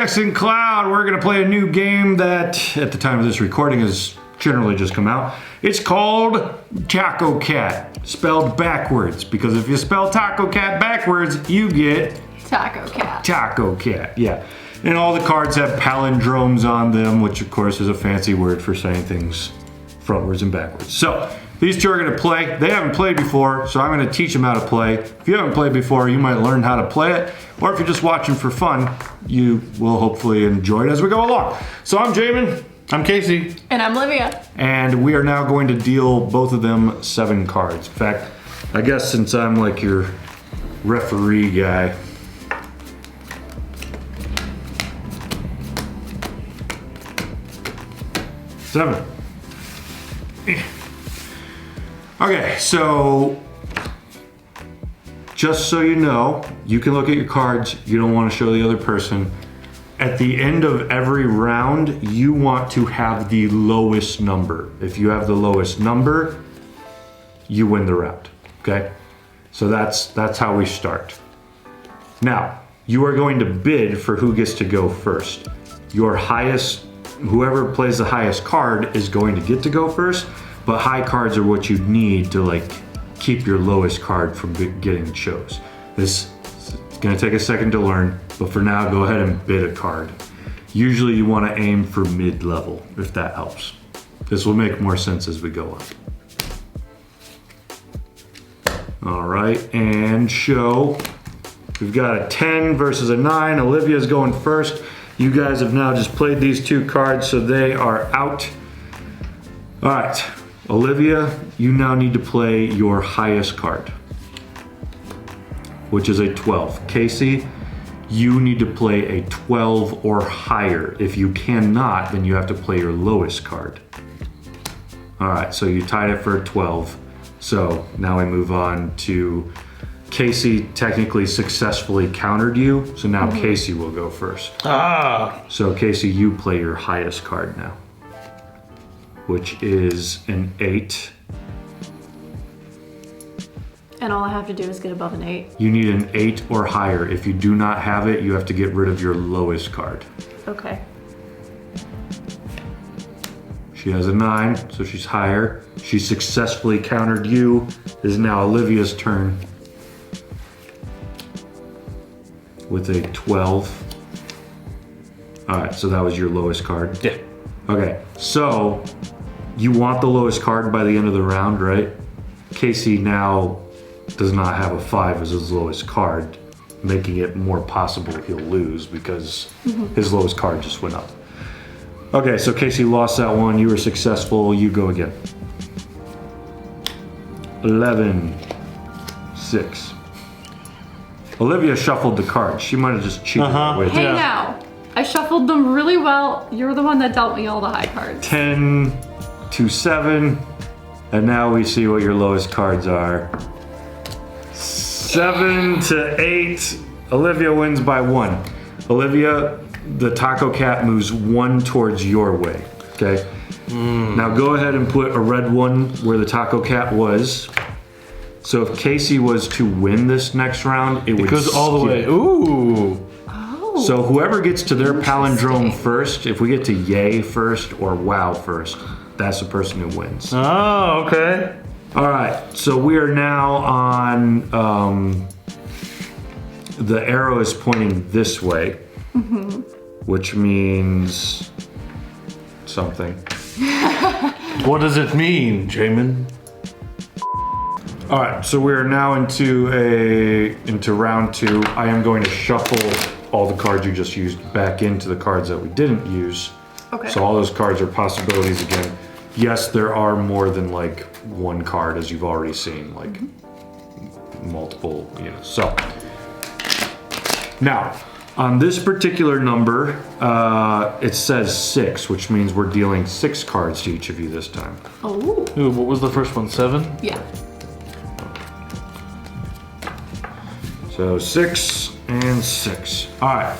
JXN Cloud. We're gonna play a new game that, at the time of this recording, has generally just come out. It's called Tacocat Spelled Backwards, because if you spell Tacocat backwards, you get Tacocat. Tacocat, yeah. And all the cards have palindromes on them, which of course is a fancy word for saying things frontwards and backwards. So these two are gonna play. They haven't played before, so I'm gonna teach them how to play. If you haven't played before, you might learn how to play it. Or if you're just watching for fun, you will hopefully enjoy it as we go along. So I'm Jamin. I'm Casey. And I'm Livia. And we are now going to deal both of them 7 cards. In fact, I guess since I'm like your referee guy, seven. Okay, so just so you know, you can look at your cards. You don't want to show the other person. At the end of every round, you want to have the lowest number. If you have the lowest number, you win the round, okay? So that's how we start. Now, you are going to bid for who gets to go first. Whoever plays the highest card is going to get to go first, but high cards are what you need to like keep your lowest card from getting chose. This is gonna take a second to learn, but for now, go ahead and bid a card. Usually you wanna aim for mid-level, if that helps. This will make more sense as we go on. All right, and show. We've got a 10 versus a 9. Olivia's going first. You guys have now just played these 2 cards, so they are out. All right, Olivia, you now need to play your highest card, which is a 12. Casey, you need to play a 12 or higher. If you cannot, then you have to play your lowest card. All right, so you tied it for a 12. So now we move on to Casey technically successfully countered you, so now Casey will go first. So Casey, you play your highest card now, which is an 8. And all I have to do is get above an 8. You need an 8 or higher. If you do not have it, you have to get rid of your lowest card. Okay. She has a 9, so she's higher. She successfully countered you. It is now Olivia's turn with a 12. All right, so that was your lowest card? Yeah. Okay, so you want the lowest card by the end of the round, right? Casey now does not have a 5 as his lowest card, making it more possible he'll lose because his lowest card just went up. Okay, so Casey lost that one. You were successful. You go again. 11, 6. Olivia shuffled the cards. She might have just cheated with Hey now, I shuffled them really well. You're the one that dealt me all the high cards. 10 to 7. And now we see what your lowest cards are. 7 to 8. Olivia wins by 1. Olivia, the Tacocat moves 1 towards your way, okay? Now go ahead and put a red 1 where the Tacocat was. So if Casey was to win this next round, it goes all the way. Ooh. Oh. So whoever gets to their palindrome first, if we get to yay first or wow first, that's the person who wins. Oh, okay. All right, so we are now on, the arrow is pointing this way, which means something. What does it mean, Jamin? All right, so we are now into round 2. I am going to shuffle all the cards you just used back into the cards that we didn't use. Okay. So all those cards are possibilities again. Yes, there are more than like 1 card, as you've already seen, like multiple, so. Now, on this particular number, it says 6, which means we're dealing 6 cards to each of you this time. Oh. Ooh, what was the first one? 7? Yeah. So 6 and 6. All right,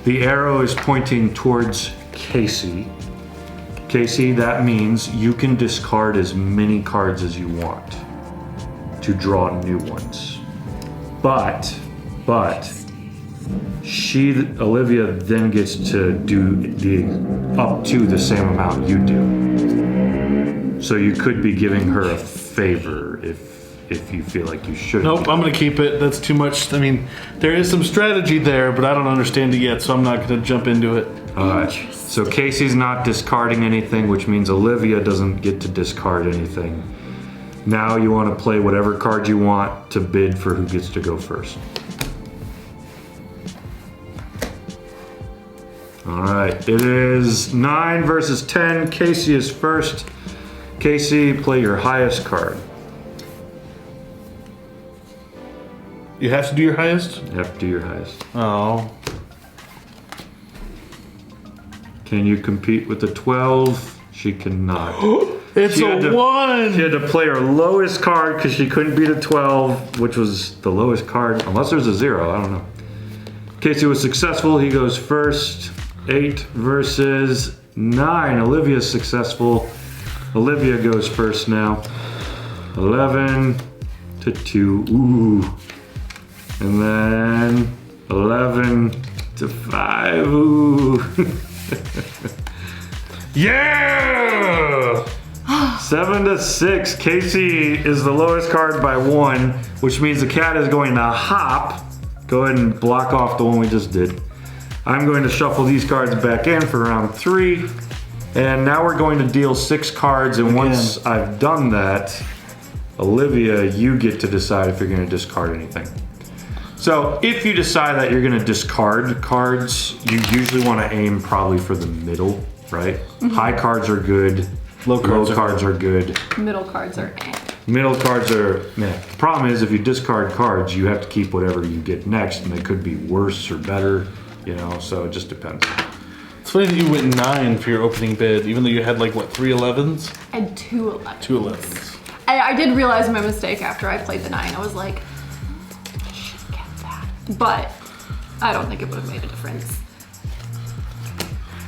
the arrow is pointing towards Casey. Casey, that means you can discard as many cards as you want to draw new ones. But Olivia then gets to do up to the same amount you do. So you could be giving her a favor if you feel like you should. Nope, I'm gonna keep it. That's too much. I mean, there is some strategy there, but I don't understand it yet, so I'm not gonna jump into it. Alright, so Casey's not discarding anything, which means Olivia doesn't get to discard anything. Now you want to play whatever card you want to bid for who gets to go first. Alright, it is 9 versus 10. Casey is first. Casey, play your highest card. You have to do your highest? You have to do your highest. Oh. Can you compete with the 12? She cannot. It's She had a to- 1! She had to play her lowest card because she couldn't beat a 12, which was the lowest card, unless there's a 0, I don't know. Casey was successful, he goes first. 8 versus 9. Olivia's successful. Olivia goes first now. 11 to 2. Ooh. And then 11 to 5. Ooh. Yeah! 7 to 6. Casey is the lowest card by 1, which means the cat is going to hop. Go ahead and block off the one we just did. I'm going to shuffle these cards back in for round 3. And now we're going to deal 6 cards, and once I've done that, Olivia, you get to decide if you're going to discard anything. So if you decide that you're going to discard cards, you usually want to aim probably for the middle, right? High cards are good. Low cards are good. Middle cards are eh. Middle cards are meh. The problem is if you discard cards, you have to keep whatever you get next, and they could be worse or better, you know, so it just depends. It's funny that you went 9 for your opening bid, even though you had like, what, 3 11s? I had 2 11s. 2 11s. I did realize my mistake after I played the 9. I was like, I should get that. But I don't think it would have made a difference.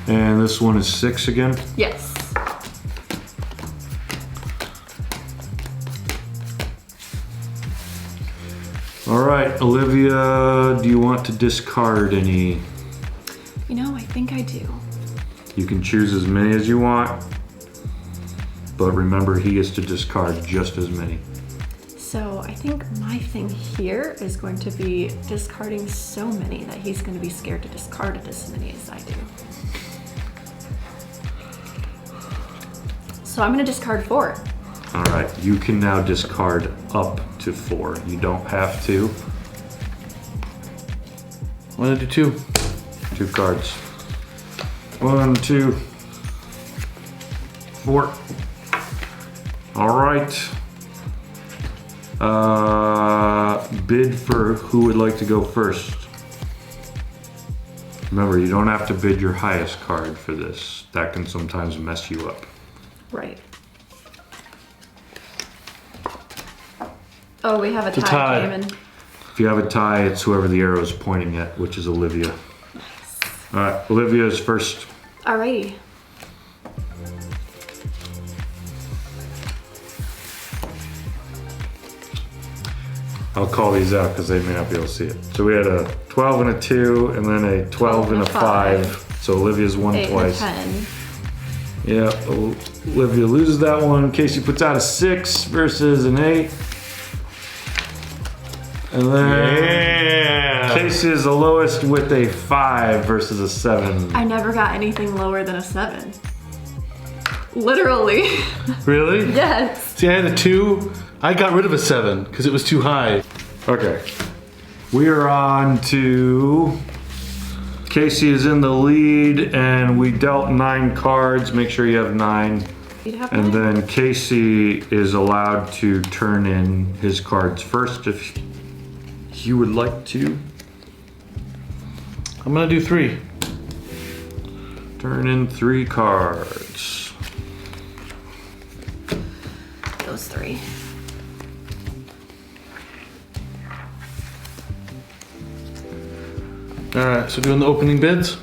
And this one is 6 again. Yes. All right, Olivia, do you want to discard any? You know, I think I do. You can choose as many as you want, but remember he gets to discard just as many. So I think my thing here is going to be discarding so many that he's going to be scared to discard it as many as I do. So I'm going to discard 4. All right, you can now discard up to 4. You don't have to. I'm gonna do 2. 2 cards. 1, 2, 4. All right. Bid for who would like to go first. Remember, you don't have to bid your highest card for this. That can sometimes mess you up. Right. Oh, we have a a tie, tie. Damon. If you have a tie, it's whoever the arrow is pointing at, which is Olivia. All right, Olivia is first. Alrighty. I'll call these out because they may not be able to see it. So we had a 12 and a 2, and then a 12 and a 5. So Olivia's won 8 twice. and a 10. Yeah, Olivia loses that one. Casey puts out a 6 versus an 8. And then Yeah! Casey is the lowest with a 5 versus a 7. I never got anything lower than a 7. Literally. Really? Yes. See, I had a 2. I got rid of a 7 because it was too high. Okay. We are on to... Casey is in the lead, and we dealt 9 cards. Make sure you have 9. You'd have And mine? then Casey is allowed to turn in his cards first if you would like to. I'm gonna do 3. Turn in 3 cards. Those 3. Alright, so doing the opening bids?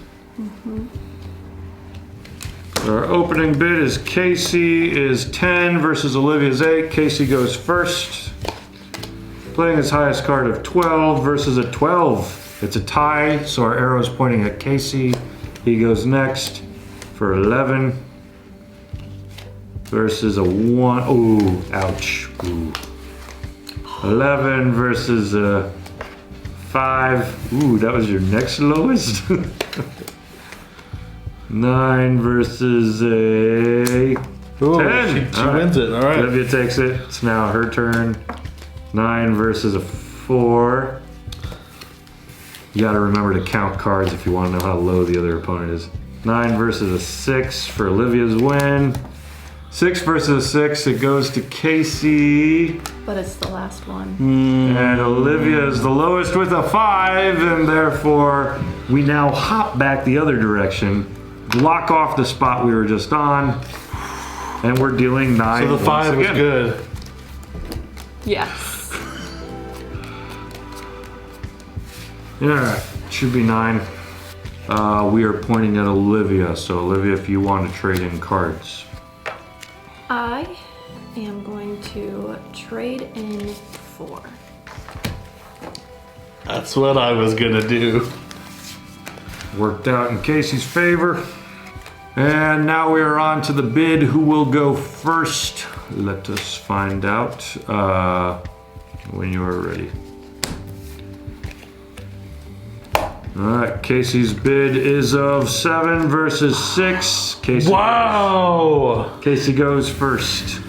Our opening bid is Casey is 10 versus Olivia's 8. Casey goes first. Playing his highest card of 12 versus a 12. It's a tie, so our arrow's pointing at Casey. He goes next for 11 versus a 1. Ooh, ouch. Ooh. 11 versus a 5. Ooh, that was your next lowest. 9 versus a Ooh, 10. she wins it. All right. Olivia takes it. It's now her turn. 9 versus a 4. You gotta remember to count cards if you want to know how low the other opponent is. 9 versus a 6 for Olivia's win. 6 versus a 6, it goes to Casey. But it's the last one. And Olivia is the lowest with a 5, and therefore we now hop back the other direction, block off the spot we were just on, and we're dealing 9. So the 5 was again. good. Yes. Yeah, should be 9. We are pointing at Olivia, so Olivia, if you want to trade in cards. I am going to trade in 4. That's what I was gonna do. Worked out in Casey's favor. And now we are on to the bid. Who will go first? Let us find out when you are ready. Alright, Casey's bid is of 7 versus 6. Casey, Wow! Casey goes first.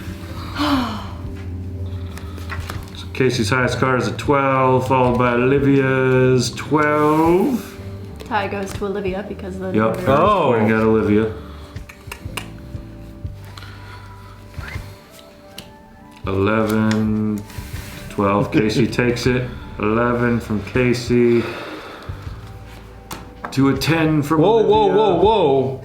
So Casey's highest card is a 12, followed by Olivia's 12. Tie goes to Olivia because the Yep, order- Oh. pointing at Olivia. 11, 12, Casey takes it. 11 from Casey. To a 10 from Whoa, Olivia. whoa, whoa, whoa!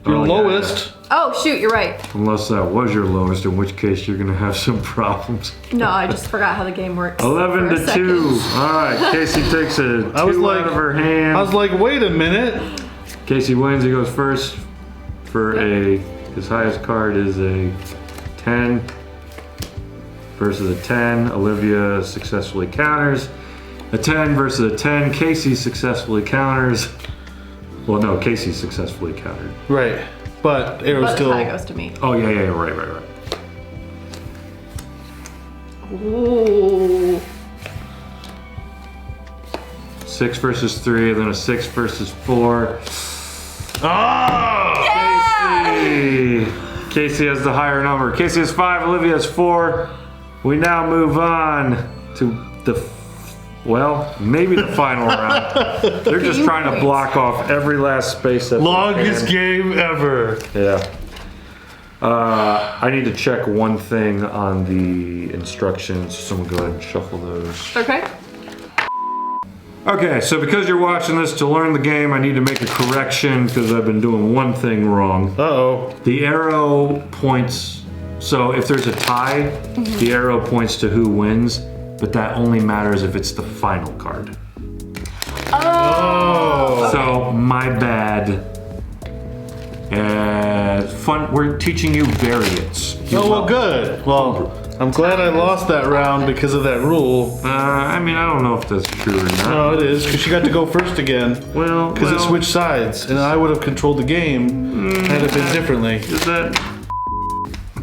Your Oh, yeah, lowest. Oh shoot, you're right. Unless that was your lowest, in which case you're gonna have some problems. No, I just forgot how the game works. 11 for a to second. 2. Alright, Casey takes a 2 I was like- out of her hand. I was like, wait a minute. Casey wins, he goes first for his highest card is a 10 versus a 10. Olivia successfully counters. A 10 versus a 10. Casey successfully counters. Well, no, Casey successfully countered. Right, but arrow But the still. tie goes to me. Oh, yeah, right. Ooh. 6 versus 3, and then a 6 versus 4. Oh! Casey has the higher number. Casey has 5, Olivia has 4. We now move on to maybe the final round. They're just trying to block off every last space that Longest game ever. Yeah. I need to check one thing on the instructions. Someone go ahead and shuffle those. Okay. Okay, so because you're watching this to learn the game, I need to make a correction because I've been doing one thing wrong. Uh-oh. The arrow points, so if there's a tie, the arrow points to who wins, but that only matters if it's the final card. Oh. So, my bad. We're teaching you variants. Oh, well, good. Well, I'm glad I lost that round because of that rule. I mean, I don't know if that's true or not. No, it is, because you got to go first again. Well, Because it switched sides, and I would have controlled the game had it been differently. Is that...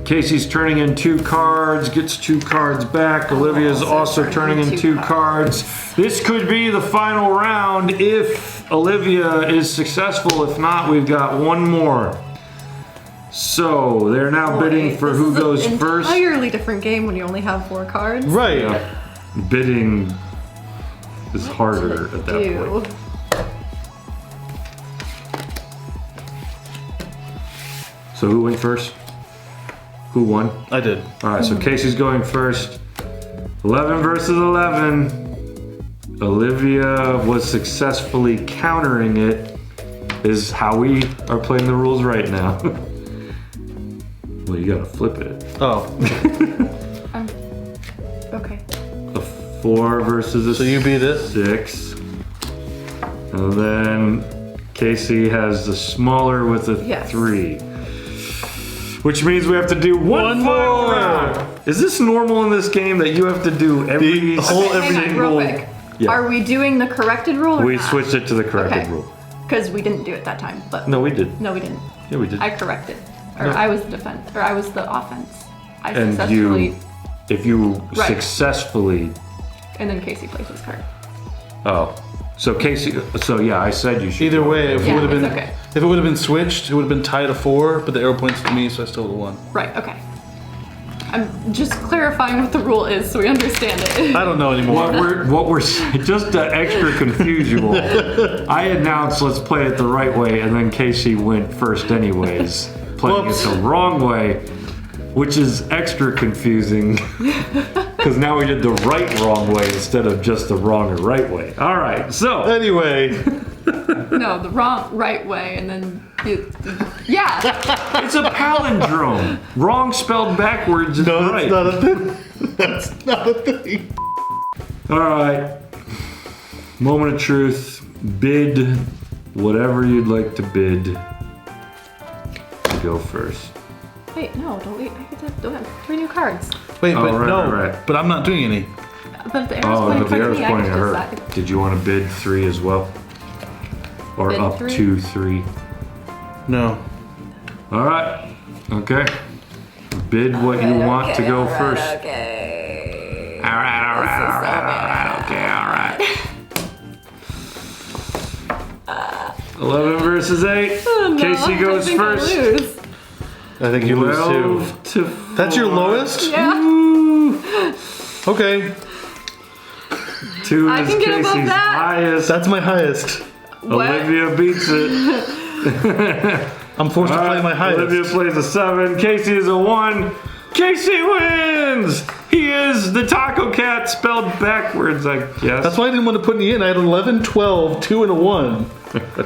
Casey's turning in 2 cards, gets 2 cards back. Olivia's also turning in 2 cards. This could be the final round if Olivia is successful. If not, we've got one more. So they're now bidding for who goes first. Entirely different game when you only have 4 cards. Right. Yeah. Bidding is harder at that point. So who went first? Who won? I did. All right, so Casey's going first. 11 versus 11. Olivia was successfully countering it, is how we are playing the rules right now. Well, you gotta flip it. Oh. Okay. A 4 versus a So you beat it? 6. And then Casey has the smaller with a Yes. 3. Which means we have to do one final more. round. Is this normal in this game that you have to do every The whole Hang on, real single quick. Yeah. Are we doing the corrected rule or We not? switched it to the corrected Okay. rule. Because we didn't do it that time, but No, we did. no, we didn't. Yeah, we did. I corrected, or No. I was the defense, or I was the offense. I And successfully, if you Right. successfully, and then Casey plays his card. oh, so Casey, so yeah, I said you should. Either way, if Yeah, it would have been it's okay. if it would have been switched, it would have been tied to 4, but the arrow points to me, so I still would have won. Right. Okay. I'm just clarifying what the rule is so we understand it. I don't know anymore. What we're just to extra confuse you all. I announced let's play it the right way, and then Casey went first anyways, playing Whoops. it the wrong way, which is extra confusing because now we did the wrong way instead of just the wrong or right way. All right, so Anyway, No, the right way, and then yeah. it's a palindrome. Wrong spelled backwards is no, that's right. not a thing. That's not a thing. All right. Moment of truth. Bid whatever you'd like to bid. You go first. Wait, no, don't wait. I get to do have 3 new cards. Wait, but right, no, right. but I'm not doing any. But the arrow's Oh, pointing but the arrow's towards me. pointing at I her. can decide. Did you want to bid 3 as well? Or Bid up 3? to 3? No. All right. Okay. Bid what you want to go first. Okay. All right. Okay, all right. 11 versus 8. Oh, no, Casey goes I think first. I lose. I think you lose 12 too. to That's your 4. lowest? Yeah. Okay. 2 I is can get above Casey's that. highest. That's my highest. Olivia beats it. I'm forced to play my highest. Olivia plays a 7. Casey is a 1. Casey wins! He is the Tacocat spelled backwards, I guess. That's why I didn't want to put any in. I had 11, 12, 2, and a 1.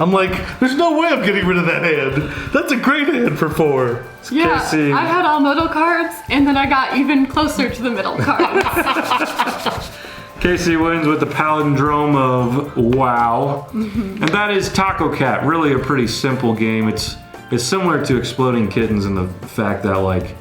I'm like, there's no way I'm getting rid of that hand. That's a great hand for 4. Yeah, Casey. I had all middle cards, and then I got even closer to the middle cards. Casey wins with the palindrome of wow. And that is Tacocat. Really a pretty simple game. It's similar to Exploding Kittens in the fact that like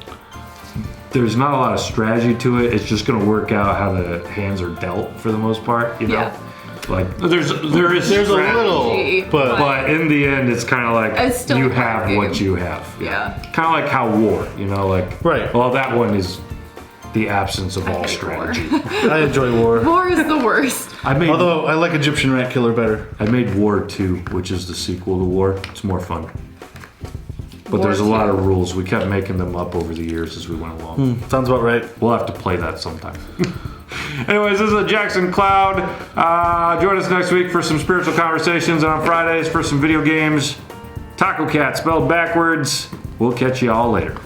there's not a lot of strategy to it. It's just going to work out how the hands are dealt for the most part, you know? Yeah. Like there is There's a strategy, little, but but in the end it's kind of like It's still you a card have game. what you have. Yeah. Kind of like how war, you know, like Right. Well, that one is the absence of all hate war. strategy. I enjoy war. War is the worst. I made Although I like Egyptian Rat Killer better. I made War 2, which is the sequel to War. It's more fun. But War there's a lot 2. of rules. We kept making them up over the years as we went along. Sounds about right. We'll have to play that sometime. Anyways, this is the JXN Cloud. Join us next week for some spiritual conversations, and on Fridays for some video games. Tacocat spelled backwards. We'll catch you all later.